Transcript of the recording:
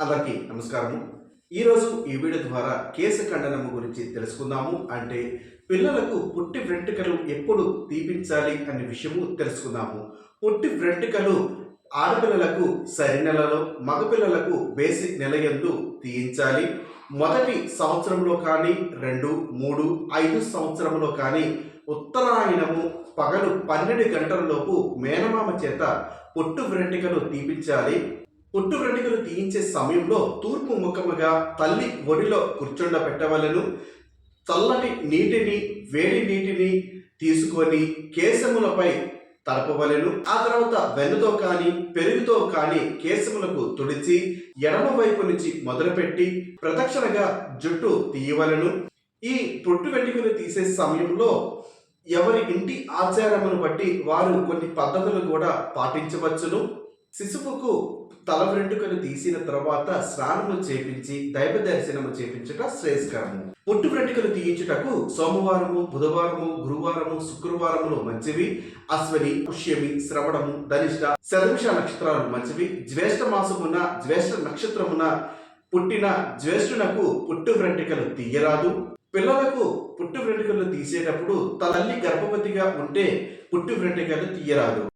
అందరికీ నమస్కారము. ఈరోజు ఈ వీడియో ద్వారా కేశ ఖండనము గురించి తెలుసుకుందాము. అంటే పిల్లలకు పుట్టి వెంట్రుకలు ఎప్పుడు తీపించాలి అనే విషయము తెలుసుకుందాము. పుట్టి వెంట్రుకలు ఆడపిల్లలకు సరి నెలలో, మగపిల్లలకు బేసిక్ నెల యందు తీయించాలి. మొదటి సంవత్సరంలో కానీ 2, 3, 5 సంవత్సరంలో కానీ ఉత్తరాయణము పగలు 12 గంటల లోపు మేనమామ చేత పుట్టు వెంట్రుకలు తీపించాలి. పుట్టు వెంట్రుకలు తీయించే సమయంలో తూర్పు ముఖముగా తల్లి ఒడిలో కూర్చుండబెట్టవలెను. చల్లటి నీటిని, వేడి నీటిని తీసుకొని కేశములపై తడపవలెను. ఆ తర్వాత వెన్నతో కానీ పెరుగుతో కానీ కేశములకు తుడిచి ఎడమ వైపు నుంచి మొదలుపెట్టి ప్రదక్షిణగా జుట్టు తీయవలెను. ఈ పుట్టు వెంట్రుకలు తీసే సమయంలో ఎవరి ఇంటి ఆచారమును బట్టి వారు కొన్ని పద్ధతులు కూడా పాటించవచ్చును. శిశువుకు తల వెంట్రుకలు తీసిన తర్వాత స్నానము చేపించి దైవ దర్శనము చేపించుట శ్రేయస్కరము. పుట్టు వెంట్రుకలు తీయించుటకు సోమవారము, బుధవారము, గురువారము, శుక్రవారములు మంచివి. అశ్వని, పుష్యమి, శ్రవణము, ధనిష్ట, శతభిష నక్షత్రాలు మంచివి. జ్యేష్ఠ మాసమున, జ్యేష్ఠ నక్షత్రమున పుట్టిన జ్యేష్ఠునకు పుట్టు వెంట్రుకలు తీయరాదు. పిల్లలకు పుట్టు వెంట్రుకలు తీసేటప్పుడు తల్లి గర్భవతిగా ఉంటే పుట్టు వెంట్రుకలు తీయరాదు.